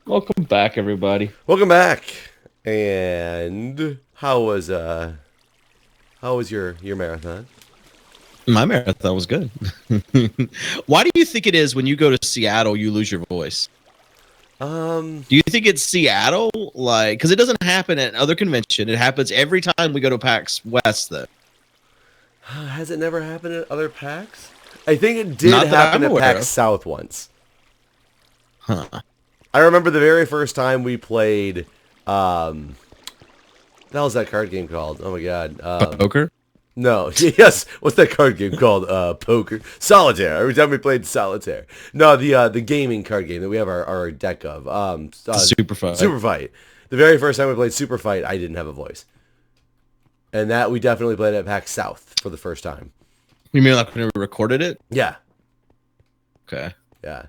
Welcome back, everybody. Welcome back. And how was your marathon? My marathon was good. Why do you think it is when you go to Seattle, you lose your voice? Do you think it's Seattle? Like, because it doesn't happen at other convention. It happens every time we go to PAX West, though. Has it never happened at other PAX? I think it did Not that happen I'm at aware PAX of. South once. Huh. I remember the very first time we played. What the hell's that card game called? Oh my god. Poker? No, yes. What's that card game called? Poker, solitaire. Every time we played solitaire. No, the gaming card game that we have our deck of. Super Fight. Super Fight. The very first time we played Super Fight, I didn't have a voice, and that we definitely played at PAX South for the first time. You mean like when we recorded it? Yeah, Okay. yeah.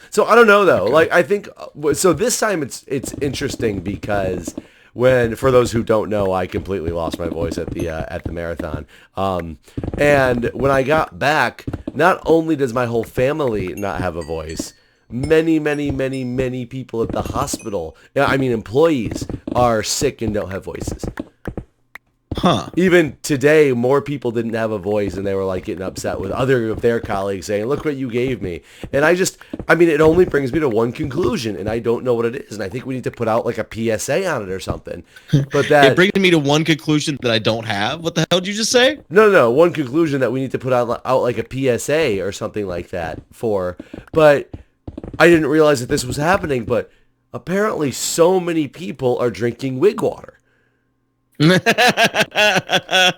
So I don't know though. Okay. Like I think so. This time it's interesting because for those who don't know, I completely lost my voice at the marathon. And when I got back, not only does my whole family not have a voice, many people at the hospital, I mean employees, are sick and don't have voices. Huh. Even today, more people didn't have a voice, and they were like getting upset with other of their colleagues saying, "Look what you gave me." And I mean, it only brings me to one conclusion, and I don't know what it is. And I think we need to put out like a PSA on it or something. But It brings me to one conclusion that I don't have. What the hell did you just say? no, one conclusion that we need to put out like a PSA or something like that for. But I didn't realize that this was happening. But apparently, so many people are drinking wig water. And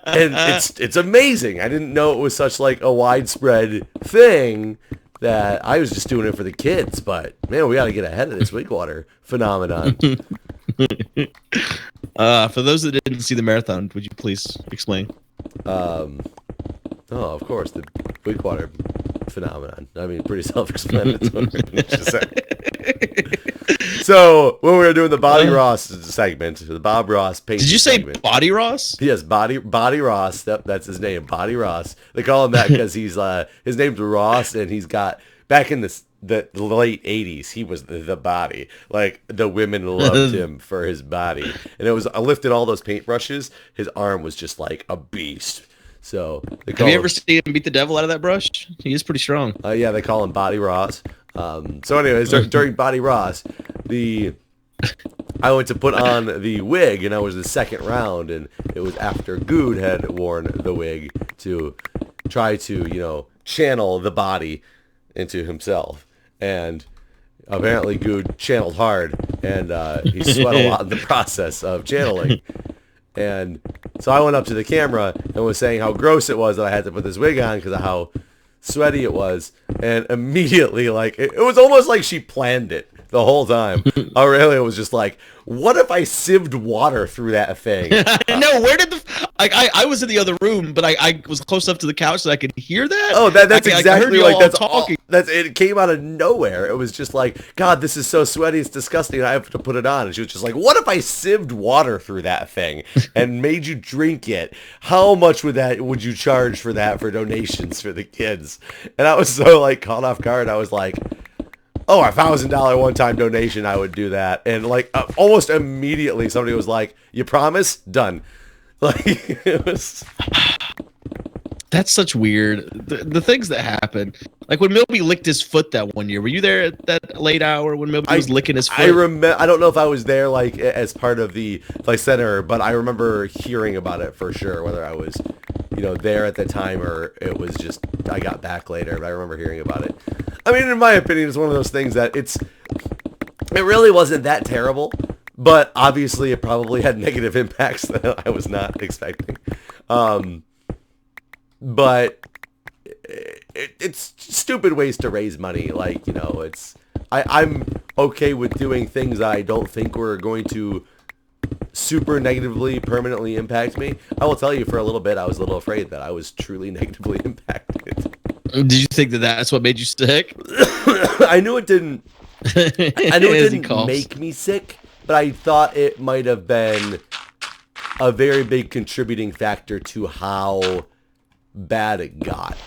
it's amazing. I didn't know it was such like a widespread thing that I was just doing it for the kids. But man, we got to get ahead of this wig water phenomenon. For those that didn't see the marathon, would you please explain? Oh, of course, the wig water phenomenon. I mean, pretty self-explanatory. Just saying. So when we were doing the Body Ross segment, the Bob Ross painting Did you say segment, Body Ross? yes, Body Ross. That's his name, Body Ross. They call him that because he's his name's Ross, and he's got back in the late '80s, he was the body. Like the women loved him for his body, and it was I lifted all those paintbrushes. His arm was just like a beast. So Have you ever seen him beat the devil out of that brush? He is pretty strong. Yeah, they call him Body Ross. So anyways, during Body Ross, I went to put on the wig, and I was the second round, and it was after Guude had worn the wig to try to, channel the body into himself. And apparently Guude channeled hard, and he sweat a lot in the process of channeling. And so I went up to the camera and was saying how gross it was that I had to put this wig on because of how sweaty it was. And immediately, like, it was almost like she planned it the whole time. Aurelia was just like, what if I sieved water through that thing? No, where did I was in the other room, but I was close enough to the couch so I could hear that. Oh, that's I exactly heard you like all that's talking. it came out of nowhere. It was just like, God, this is so sweaty, it's disgusting. I have to put it on. And she was just like, what if I sieved water through that thing and made you drink it? How much would you charge for that for donations for the kids? And I was so like caught off guard. I was like, oh, $1,000 one-time donation, I would do that. And like almost immediately somebody was like, you promise? Done. Like it was. That's such weird. The things that happen. Like when Milby licked his foot that one year. Were you there at that late hour when Milby was licking his foot? I remember. I don't know if I was there like as part of the center, but I remember hearing about it for sure. Whether I was, there at the time or it was just I got back later, but I remember hearing about it. I mean, in my opinion, it's one of those things that it really wasn't that terrible, but obviously it probably had negative impacts that I was not expecting. But it's stupid ways to raise money. Like, I'm okay with doing things that I don't think were going to super negatively, permanently impact me. I will tell you, for a little bit, I was a little afraid that I was truly negatively impacted. Did you think that that's what made you sick? I knew it didn't. I knew it didn't make me sick, but I thought it might have been a very big contributing factor to how bad it got.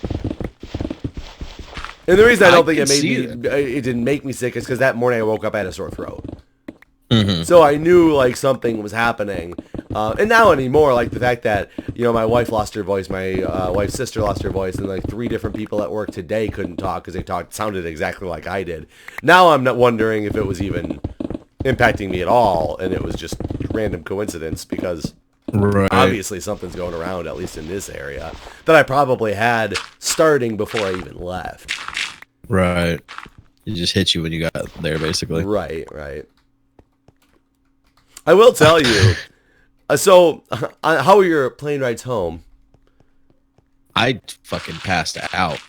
And the reason I don't think it didn't make me sick is because that morning I woke up, I had a sore throat. So I knew like something was happening. And now anymore, like the fact that, my wife lost her voice, my wife's sister lost her voice, and like 3 different people at work today couldn't talk because they sounded exactly like I did. Now I'm not wondering if it was even impacting me at all, and it was just random coincidence because obviously something's going around, at least in this area, that I probably had starting before I even left. Right. It just hit you when you got there, basically. Right. I will tell you. So, how were your plane rides home? I fucking passed out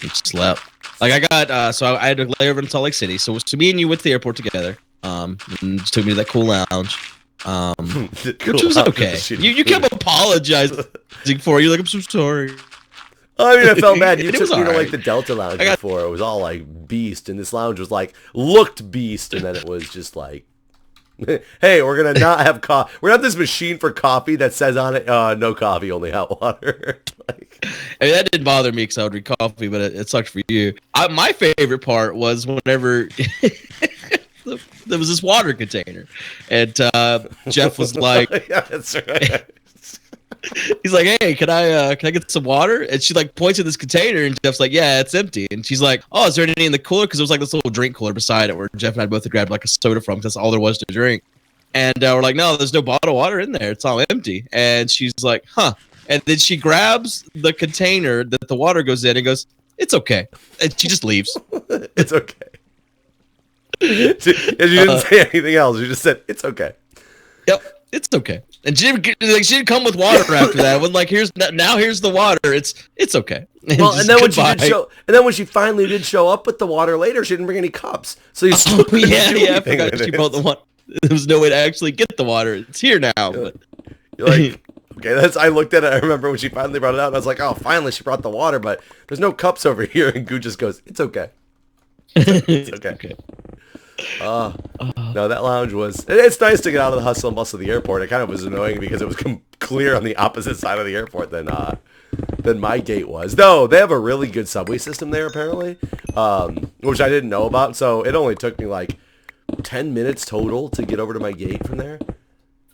and slept. Like I got, so I had to lay over in Salt Lake City. So me and you went to the airport together. And just took me to that cool lounge. Which was okay. You kept apologizing for you. Like, I'm so sorry. I mean, I felt bad. You took me to like the Delta Lounge before. It was all like beast, and this lounge was like looked beast, and then it was just like, hey, we're gonna not have coffee. We're gonna have this machine for coffee that says on it, no coffee, only hot water. I mean, that didn't bother me because I would drink coffee, but it sucked for you. My favorite part was whenever there was this water container, and Jeff was like, yeah, that's right. He's like, hey, can I get some water? And she like points at this container, and Jeff's like, yeah, it's empty. And she's like, oh, is there any in the cooler? Because there was like this little drink cooler beside it where Jeff and I both had grabbed like a soda from, because that's all there was to drink. And we're like, no, there's no bottled water in there. It's all empty. And she's like, huh. And then she grabs the container that the water goes in and goes, it's okay. And she just leaves. It's okay. She didn't say anything else. She just said, it's okay. Yep, it's okay. And she didn't come with water after that. It was like, here's the water. It's okay. Well, and then when she finally did show up with the water later, she didn't bring any cups. So you still I forgot she brought the water. There was no way to actually get the water. It's here now. But you're like, okay, I looked at it. I remember when she finally brought it out, and I was like, oh, finally she brought the water, but there's no cups over here. And Goo just goes, it's okay. It's okay. No, that lounge was... It's nice to get out of the hustle and bustle of the airport. It kind of was annoying because it was clear on the opposite side of the airport than my gate was. Though, they have a really good subway system there, apparently, which I didn't know about. So, it only took me like 10 minutes total to get over to my gate from there.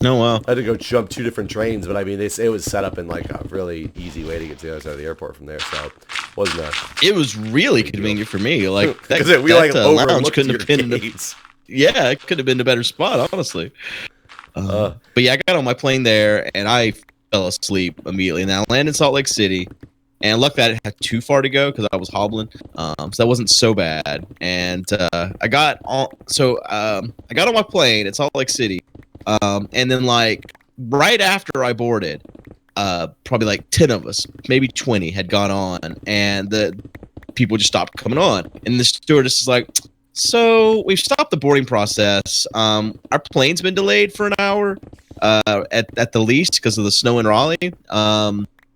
No, wow. I had to go jump 2 different trains, but I mean, it was set up in like a really easy way to get to the other side of the airport from there. So, it was really convenient for me. Like, because we like lounge couldn't have been gates. Yeah, it could have been a better spot, honestly. But yeah, I got on my plane there, and I fell asleep immediately. And I landed in Salt Lake City, and luckily I didn't have too far to go because I was hobbling, so that wasn't so bad. And I got on my plane at Salt Lake City, and then like right after I boarded, probably like 10 of us, maybe 20, had gone on, and the people just stopped coming on. And the stewardess is like, so we've stopped the boarding process. Our plane's been delayed for an hour at the least because of the snow in Raleigh.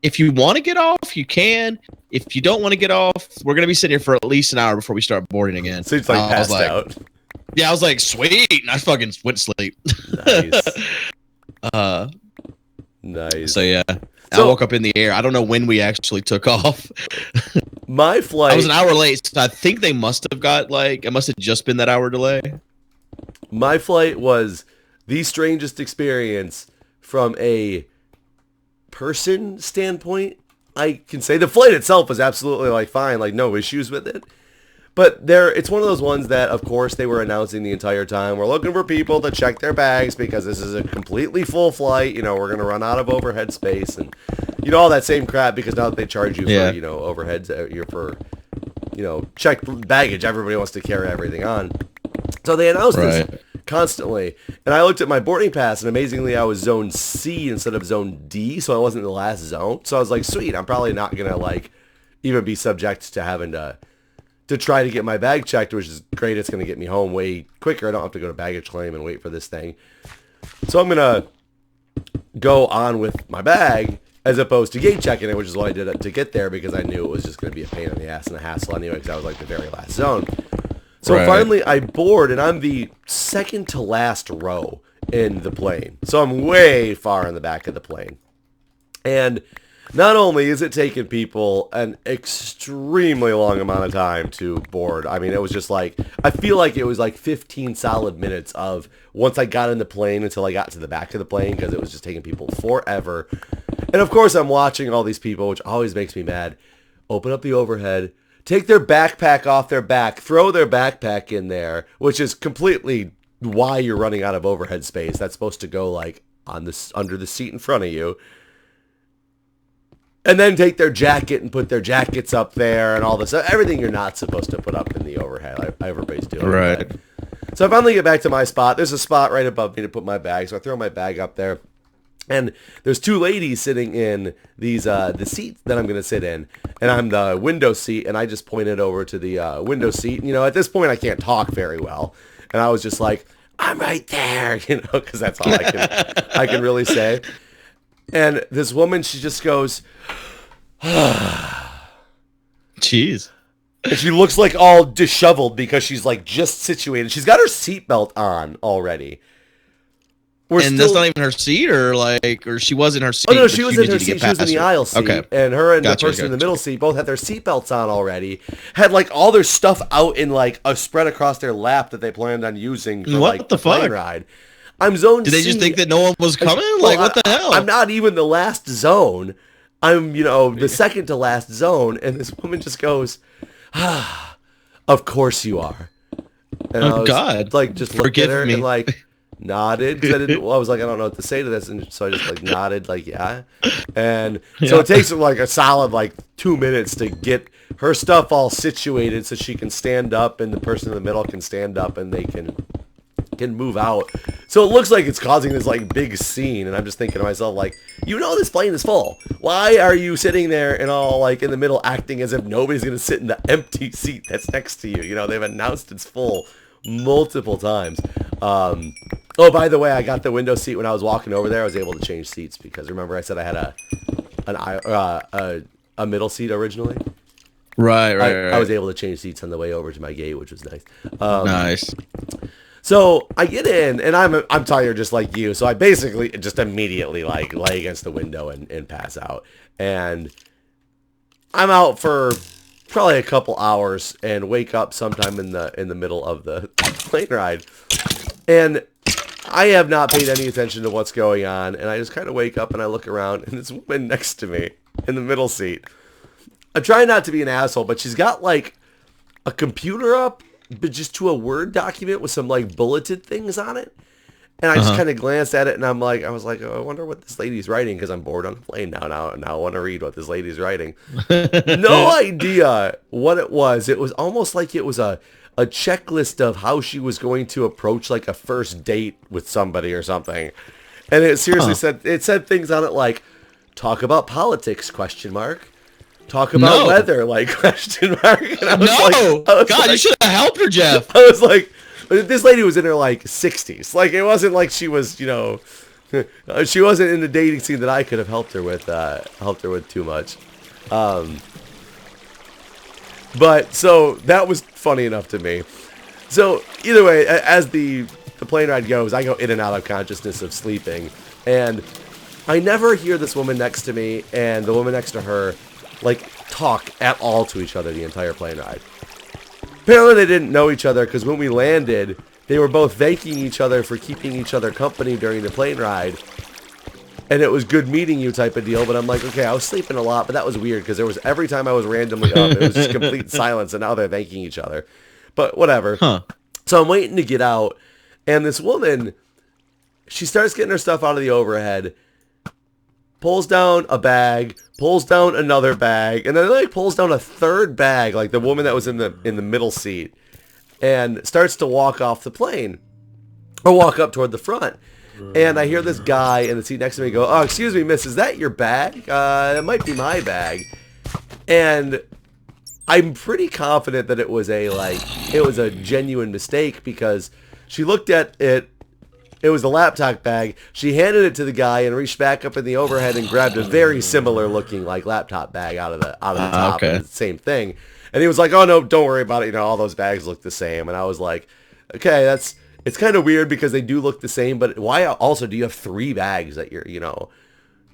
If you want to get off, you can. If you don't want to get off, we're going to be sitting here for at least an hour before we start boarding again. So it's like passed out. Yeah, I was like, sweet. And I fucking went to sleep. Nice. Nice. So yeah, I woke up in the air. I don't know when we actually took off. My flight... I was an hour late, so I think they must have got like... It must have just been that hour delay. My flight was the strangest experience from a person standpoint. I can say the flight itself was absolutely like fine, like no issues with it. But it's one of those ones that, of course, they were announcing the entire time. We're looking for people to check their bags because this is a completely full flight. You know, we're going to run out of overhead space and, you know, all that same crap because now that they charge you for, you know, overheads, check baggage. Everybody wants to carry everything on. So they announced this constantly. And I looked at my boarding pass and amazingly I was zone C instead of zone D. So I wasn't in the last zone. So I was like, sweet, I'm probably not going to like even be subject to having to try to get my bag checked, which is great. It's going to get me home way quicker. I don't have to go to baggage claim and wait for this thing. So I'm going to go on with my bag as opposed to gate checking it, which is what I did to get there because I knew it was just going to be a pain in the ass and a hassle anyway because I was like the very last zone. So finally I board and I'm the second to last row in the plane. So I'm way far in the back of the plane. And Not only is it taking people an extremely long amount of time to board, I mean, it was just like, I feel like it was like 15 solid minutes of once I got in the plane until I got to the back of the plane, because it was just taking people forever. And of course, I'm watching all these people, which always makes me mad, open up the overhead, take their backpack off their back, throw their backpack in there, which is completely why you're running out of overhead space. That's supposed to go like on this under the seat in front of you. And then take their jacket and put their jackets up there and all this. Everything you're not supposed to put up in the overhead. Like everybody's doing. Right. So I finally get back to my spot. There's a spot right above me to put my bag. So I throw my bag up there. And there's two ladies sitting in these the seats that I'm going to sit in. And I'm the window seat. And I just pointed over to the window seat. And, you know, at this point, I can't talk very well. And I was just like, I'm right there, you know, because that's all I can really say. And this woman, she just goes, Jeez. And she looks like all disheveled because she's like just situated. She's got her seatbelt on already. That's not even her seat, or she was in her seat. Oh no, she was in her seat. She was in the aisle seat. Okay. And her and the person in the middle seat both had their seatbelts on already. Had like all their stuff out in like a spread across their lap that they planned on using for like the plane ride. I'm zoned C. Did they just think that no one was coming? Like, what the hell? I'm not even the last zone. I'm, you know, the second to last zone. And this woman just goes, of course you are. And I was, God. Like, just looked at her and, like, nodded. Cause I was like, I don't know what to say to this. And so I just, like, nodded, like, yeah. And so it takes, like, a solid, like, 2 minutes to get her stuff all situated so she can stand up and the person in the middle can stand up and they can move out. So it looks like it's causing this like big scene, and I'm just thinking to myself, like, you know this plane is full. Why are you sitting there and all like in the middle acting as if nobody's gonna sit in the empty seat that's next to you? You know, they've announced it's full multiple times. Oh, by the way, I got the window seat when I was walking over there. I was able to change seats because remember I said I had a middle seat originally. Right. I was able to change seats on the way over to my gate, which was nice. Nice. So I get in, and I'm tired just like you. So I basically just immediately like lay against the window and pass out. And I'm out for probably a couple hours and wake up sometime in the middle of the plane ride. And I have not paid any attention to what's going on. And I just kind of wake up and I look around, and this woman next to me in the middle seat. I'm trying not to be an asshole, but she's got like a computer up, but just to a Word document with some like bulleted things on it. And I just kind of glanced at it and I was like, oh, I wonder what this lady's writing because I'm bored on the plane now. Now I want to read what this lady's writing. No idea what it was. It was almost like it was a checklist of how she was going to approach like a first date with somebody or something. And it seriously said things on it like, talk about politics, question mark. Talk about weather, like, question mark. And I was God, you should have helped her, Jeff. I was like, this lady was in her, like, 60s. Like, it wasn't like she was, you know, she wasn't in the dating scene that I could have helped her with too much. But, so, that was funny enough to me. So, either way, as the plane ride goes, I go in and out of consciousness of sleeping. And I never hear this woman next to me and the woman next to her like talk at all to each other the entire plane ride. Apparently they didn't know each other because when we landed, they were both thanking each other for keeping each other company during the plane ride. And it was good meeting you type of deal. But I'm like, okay, I was sleeping a lot, but that was weird because there was every time I was randomly up, it was just complete silence, and now they're thanking each other. But whatever. So I'm waiting to get out, and this woman, she starts getting her stuff out of the overhead, pulls down a bag, pulls down another bag, and then like pulls down a third bag, like the woman that was in the middle seat, and starts to walk off the plane, or walk up toward the front. And I hear this guy in the seat next to me go, "Oh, excuse me, miss, is that your bag? It might be my bag." And I'm pretty confident that it was a genuine mistake because she looked at it. It was the laptop bag. She handed it to the guy and reached back up in the overhead and grabbed a very similar looking like laptop bag out of the top. Okay. Same thing. And he was like, "Oh no, don't worry about it. You know, all those bags look the same." And I was like, "Okay, it's kind of weird because they do look the same, but why also do you have 3 bags that you're, you know?"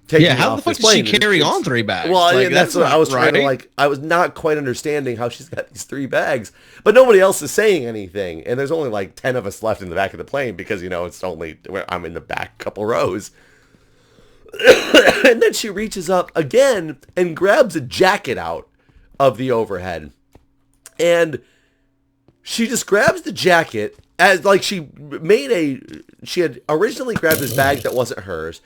taking how off the fuck this plane. Did she carry on 3 bags? Well, like, that's what I was trying to like. I was not quite understanding how she's got these 3 bags, but nobody else is saying anything, and there's only like 10 of us left in the back of the plane because it's only I'm in the back couple rows. And then she reaches up again and grabs a jacket out of the overhead, and she just grabs the jacket as like she had originally grabbed this bag that wasn't hers,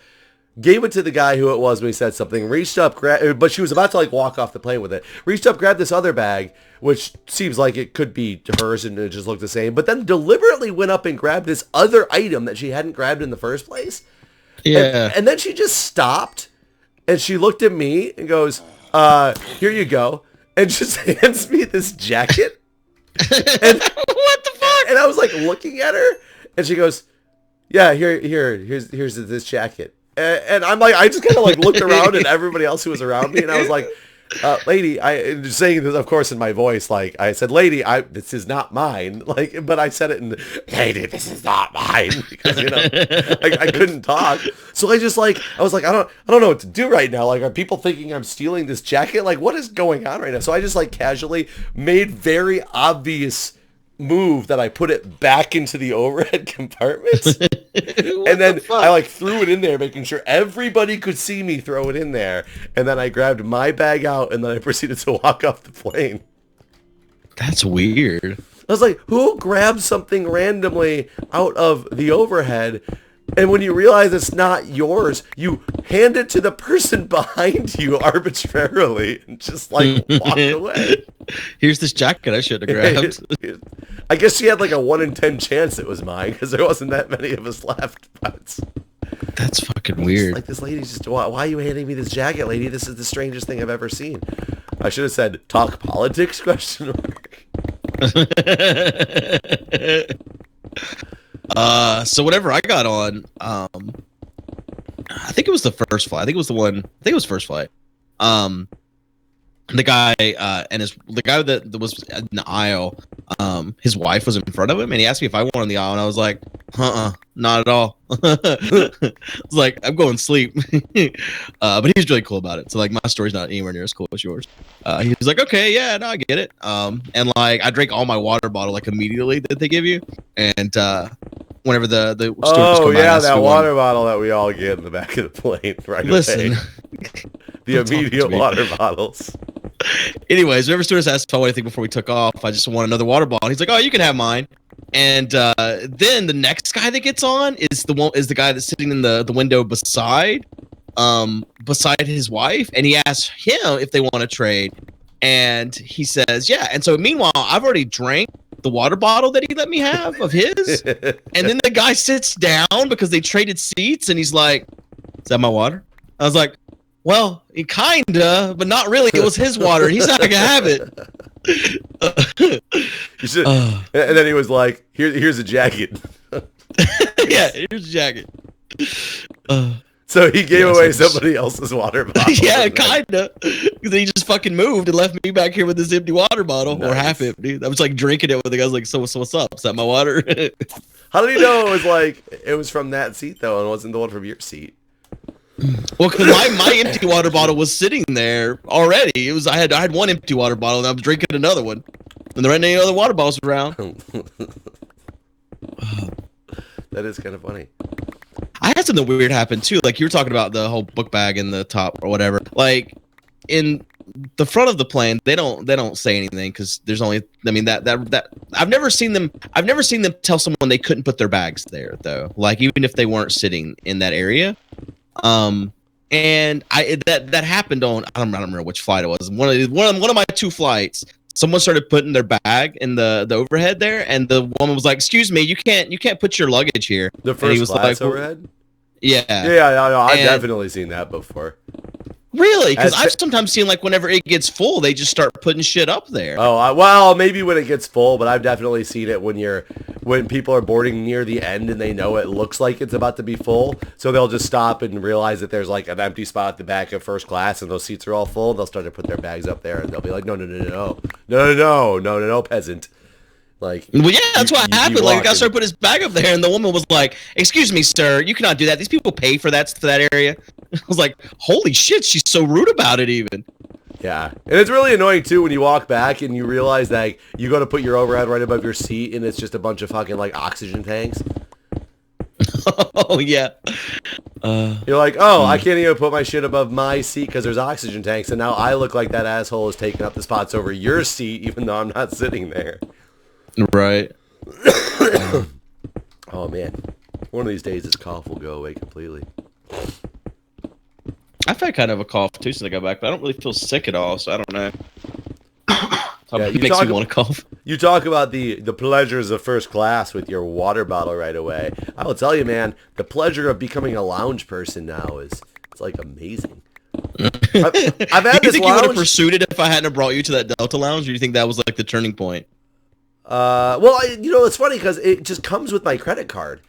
gave it to the guy who it was when he said something, reached up, but she was about to like walk off the plane with it, reached up, grabbed this other bag, which seems like it could be hers and it just looked the same, but then deliberately went up and grabbed this other item that she hadn't grabbed in the first place. Yeah. And then she just stopped and she looked at me and goes, here you go. And just hands me this jacket. And what the fuck? And I was like looking at her and she goes, yeah, here's this jacket. And I'm like, I just kind of like looked around at everybody else who was around me and I was like, lady, I saying this, of course, in my voice, like I said, lady, this is not mine. Like, but I said it in, lady, this is not mine, because I couldn't talk. So I was like, I don't know what to do right now. Like, are people thinking I'm stealing this jacket? Like, what is going on right now? So I just like casually made very obvious move that I put it back into the overhead compartment. And then I like threw it in there, making sure everybody could see me throw it in there. And then I grabbed my bag out and then I proceeded to walk off the plane. That's weird. I was like, who grabs something randomly out of the overhead? And when you realize it's not yours, you hand it to the person behind you arbitrarily and just like walk away. Here's this jacket I should have grabbed. I guess she had like a 1 in 10 chance it was mine because there wasn't that many of us left. But that's fucking weird. Like, this lady's just, why are you handing me this jacket, lady? This is the strangest thing I've ever seen. I should have said, talk politics, question mark. So whenever I got on, I think it was the first flight. I think it was first flight. The guy the guy that was in the aisle, his wife was in front of him, and he asked me if I wanted the aisle, and I was like, not at all. I was like, I'm going to sleep. But he was really cool about it. So like, my story's not anywhere near as cool as yours. He was like, okay, yeah, no, I get it. And like, I drank all my water bottle like immediately that they give you, and whenever the that water bottle that we all get in the back of the plane right away. The immediate water bottles. Anyways, whenever stewardess asked if I wanted anything before we took off, I just want another water bottle. He's like, oh, you can have mine. And then the next guy that gets on is the guy that's sitting in the window beside his wife, and he asks him if they want to trade, and he says yeah. And so meanwhile, I've already drank the water bottle that he let me have of his, and then the guy sits down because they traded seats, and he's like, is that my water? I was like, well, he kinda, but not really. It was his water. He's not gonna have it. And then he was like, here's a jacket. Yeah, here's a jacket. So he gave away somebody else's water bottle. Yeah, kinda. Because he just fucking moved and left me back here with this empty water bottle, or half empty. I was like drinking it with the guys, like, so what's up? Is that my water? How did he know it was from that seat though, and wasn't the one from your seat? Well, because my empty water bottle was sitting there already. It was I had one empty water bottle and I was drinking another one, and there weren't any other water bottles around. That is kind of funny. I had something weird happen too. Like, you were talking about the whole book bag in the top or whatever. Like, in the front of the plane, they don't say anything because there's only. I mean that I've never seen them tell someone they couldn't put their bags there though. Like, even if they weren't sitting in that area. And that happened on I don't remember which flight it was. One of my 2 flights. Someone started putting their bag in the overhead there, and the woman was like, "Excuse me, you can't put your luggage here." The first class overhead. Yeah. I've definitely seen that before. Really? Because I've sometimes seen, like, whenever it gets full, they just start putting shit up there. Oh, well, maybe when it gets full, but I've definitely seen it when people are boarding near the end and they know it looks like it's about to be full, so they'll just stop and realize that there's like an empty spot at the back of first class and those seats are all full. They'll start to put their bags up there and they'll be like, no, peasant. Like, well, yeah, that's what you happened. Like, the guy walking. started putting his bag up there, and the woman was like, "Excuse me, sir, you cannot do that. These people pay for that area." I was like, "Holy shit, she's so rude about it." Even. Yeah, and it's really annoying too when you walk back and you realize that you go to put your overhead right above your seat, and it's just a bunch of fucking like oxygen tanks. Oh yeah. You're like, oh, I can't even put my shit above my seat because there's oxygen tanks, and now I look like that asshole is taking up the spots over your seat, even though I'm not sitting there. Right. Oh man, one of these days this cough will go away completely. I've had kind of a cough too since I got back, but I don't really feel sick at all, so I don't know. Yeah, It makes me want to cough. You talk about the pleasures of first class with your water bottle right away. I will tell you, man, the pleasure of becoming a lounge person now it's like amazing. I've had Do you this think you would have lounge. pursued it if I hadn't brought you to that Delta Lounge? Or do you think that was like the turning point? Well, it's funny because it just comes with my credit card.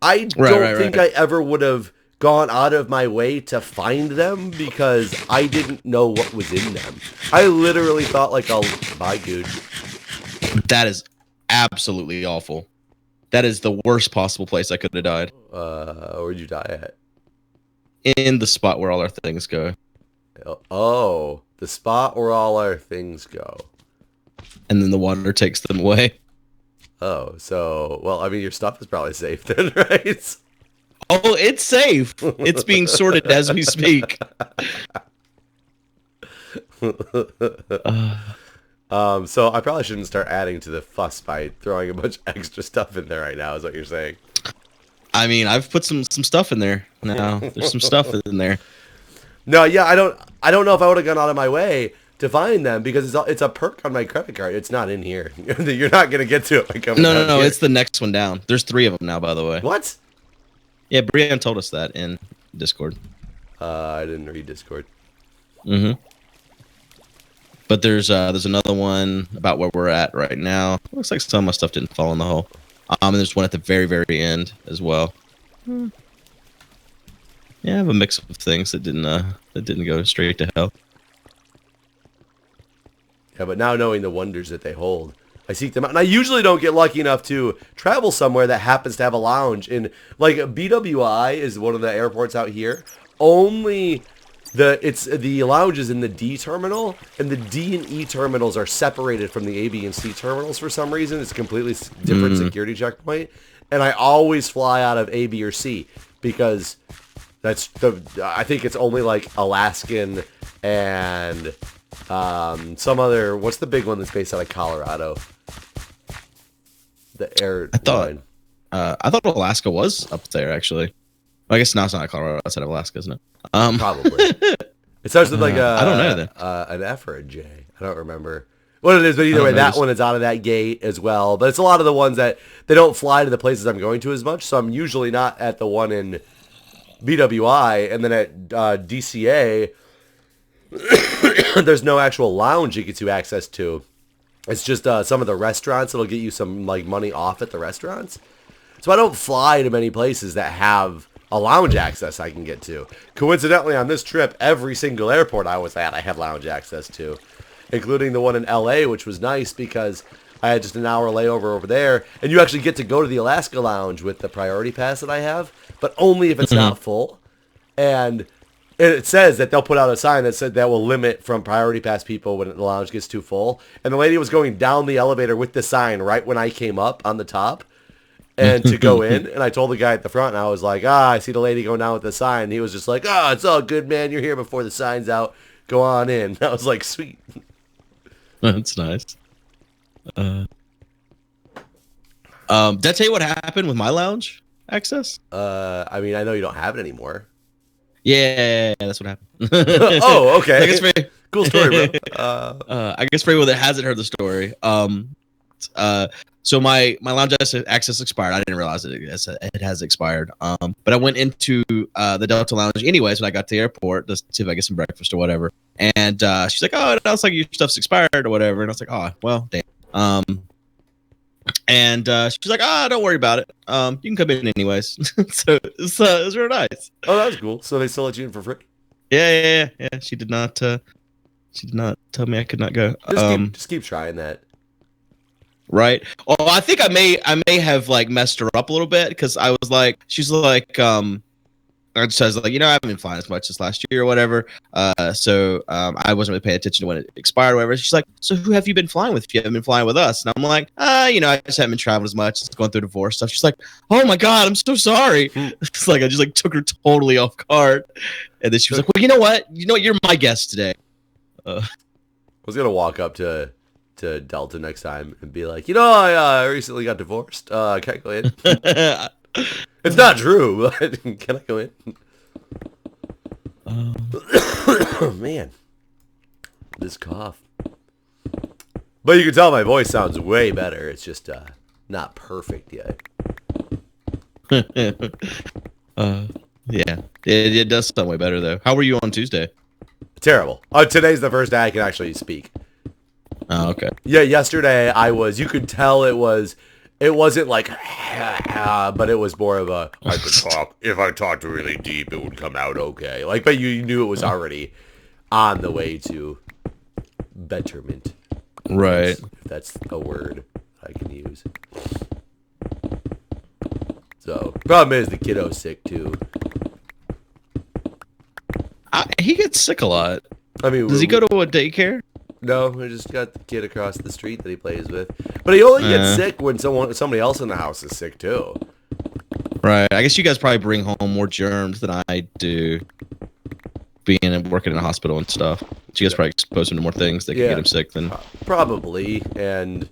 I don't think I ever would have gone out of my way to find them because I didn't know what was in them. I literally thought like, "I'll buy Guude." That is absolutely awful. That is the worst possible place I could have died. Where'd you die at? In the spot where all our things go. Oh, the spot where all our things go. And then the water takes them away. Oh, so, well, I mean, your stuff is probably safe then, right? Oh, it's safe. It's being sorted as we speak. So I probably shouldn't start adding to the fuss by throwing a bunch of extra stuff in there right now, is what you're saying. I mean, I've put some stuff in there now. There's some stuff in there. No, yeah, I don't know if I would have gone out of my way to find them because it's a perk on my credit card. It's not in here. You're not gonna get to it by coming down No. here. It's the next one down. There's 3 of them now, by the way. What? Yeah, Brian told us that in Discord. I didn't read Discord. Mm-hmm. But there's another one about where we're at right now. Looks like some of my stuff didn't fall in the hole. And there's one at the very, very end as well. Yeah, I have a mix of things that didn't go straight to hell. Yeah, but now knowing the wonders that they hold, I seek them out. And I usually don't get lucky enough to travel somewhere that happens to have a lounge. And like BWI is one of the airports out here. Only the lounge is in the D terminal, and the D and E terminals are separated from the A, B, and C terminals for some reason. It's a completely different security checkpoint. And I always fly out of A, B, or C because I think it's only like Alaskan and some other, what's the big one that's based out of Colorado? The air I thought line. I thought Alaska was up there actually. Well, I guess now it's not Colorado outside of Alaska, isn't it? Probably. It starts with like I don't know then. An F or a J. I don't remember what it is, but either way, that one is out of that gate as well. But it's a lot of the ones that they don't fly to the places I'm going to as much, so I'm usually not at the one in BWI, and then at DCA, there's no actual lounge you get to access to. It's just some of the restaurants that'll get you some like money off at the restaurants. So I don't fly to many places that have a lounge access I can get to. Coincidentally, on this trip, every single airport I was at, I had lounge access to, including the one in LA, which was nice because I had just an hour layover over there, and you actually get to go to the Alaska lounge with the priority pass that I have, but only if it's not full. And it says that they'll put out a sign that said that will limit from priority pass people when the lounge gets too full. And the lady was going down the elevator with the sign right when I came up on the top and to go in. And I told the guy at the front, and I was like, I see the lady going down with the sign. And he was just like, it's all good, man. You're here before the sign's out. Go on in. And I was like, sweet. That's nice. Did I tell you what happened with my lounge access? I mean, I know you don't have it anymore. Yeah, that's what happened. Oh, okay. I guess cool story, bro. I guess for anyone that hasn't heard the story, so my lounge access expired. I didn't realize it has expired. But I went into the Delta Lounge anyways when I got to the airport to see if I get some breakfast or whatever. And she's like, "Oh, it looks like your stuff's expired or whatever." And I was like, "Oh, well, damn." And she's like, don't worry about it. You can come in anyways. So it was real nice. Oh, that was cool. So they still let you in for free? Yeah. She did not tell me I could not go. Just keep trying that. right? Oh, I think I may have like messed her up a little bit because I was like, she's like, I just says like, you know, I haven't been flying as much this last year or whatever. So I wasn't really paying attention to when it expired or whatever. She's like, so who have you been flying with if you haven't been flying with us? And I'm like, you know, I just haven't been traveling as much. It's going through divorce stuff. She's like, oh my God, I'm so sorry. It's like I just like took her totally off guard. And then she was like, well, you know what? You're my guest today. I was gonna walk up to Delta next time and be like, you know, I recently got divorced. Can I go in? It's not true, but can I go in? Man, this cough. But you can tell my voice sounds way better. It's just not perfect yet. Yeah, it does sound way better though. How were you on Tuesday? Terrible. Today's the first day I can actually speak. Oh, okay. Yeah, yesterday you could tell it wasn't like, but it was more of a, I could talk. If I talked really deep, it would come out okay. Like, but you knew it was already on the way to betterment. Right. If that's a word I can use. So, problem is the kiddo's sick too. He gets sick a lot. I mean, does he go to a daycare? No, we just got the kid across the street that he plays with. But he only gets sick when somebody else in the house is sick too. Right. I guess you guys probably bring home more germs than I do, being and working in a hospital and stuff. So you guys probably expose him to more things that can get him sick than. Probably, and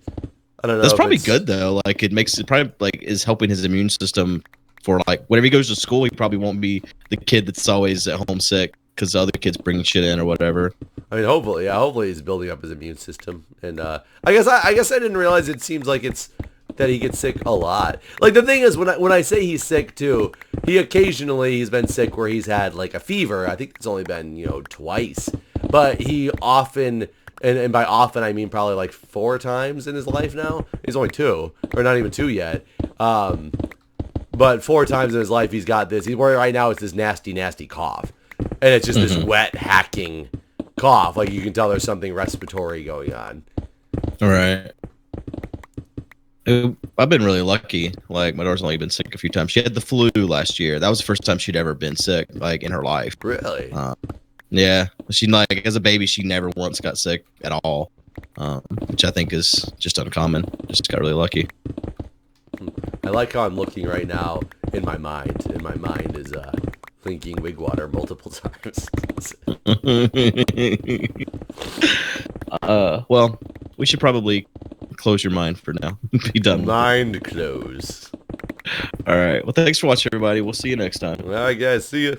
I don't know. That's probably good though. Like it probably like is helping his immune system for like whenever he goes to school, he probably won't be the kid that's always at home sick because other kids bring shit in or whatever. I mean, hopefully, hopefully he's building up his immune system. And I guess I didn't realize it seems like it's that he gets sick a lot. Like the thing is, when I say he's sick too, he's been sick where he's had like a fever. I think it's only been twice, but he often. And by often, I mean probably like 4 times in his life now. He's only 2, or not even 2 yet. But 4 times in his life, he's got this. Right now, it's this nasty, nasty cough. And it's just this wet, hacking cough. Like, you can tell there's something respiratory going on. All right. I've been really lucky. Like, my daughter's only been sick a few times. She had the flu last year. That was the first time she'd ever been sick, like, in her life. Really? Yeah. She, like, as a baby, she never once got sick at all, which I think is just uncommon. Just got really lucky. I like how I'm looking right now in my mind. And my mind is thinking Wigwater multiple times. Well, we should probably close your mind for now. Be done. Mind close. All right. Well, thanks for watching, everybody. We'll see you next time. All right, guys. See ya.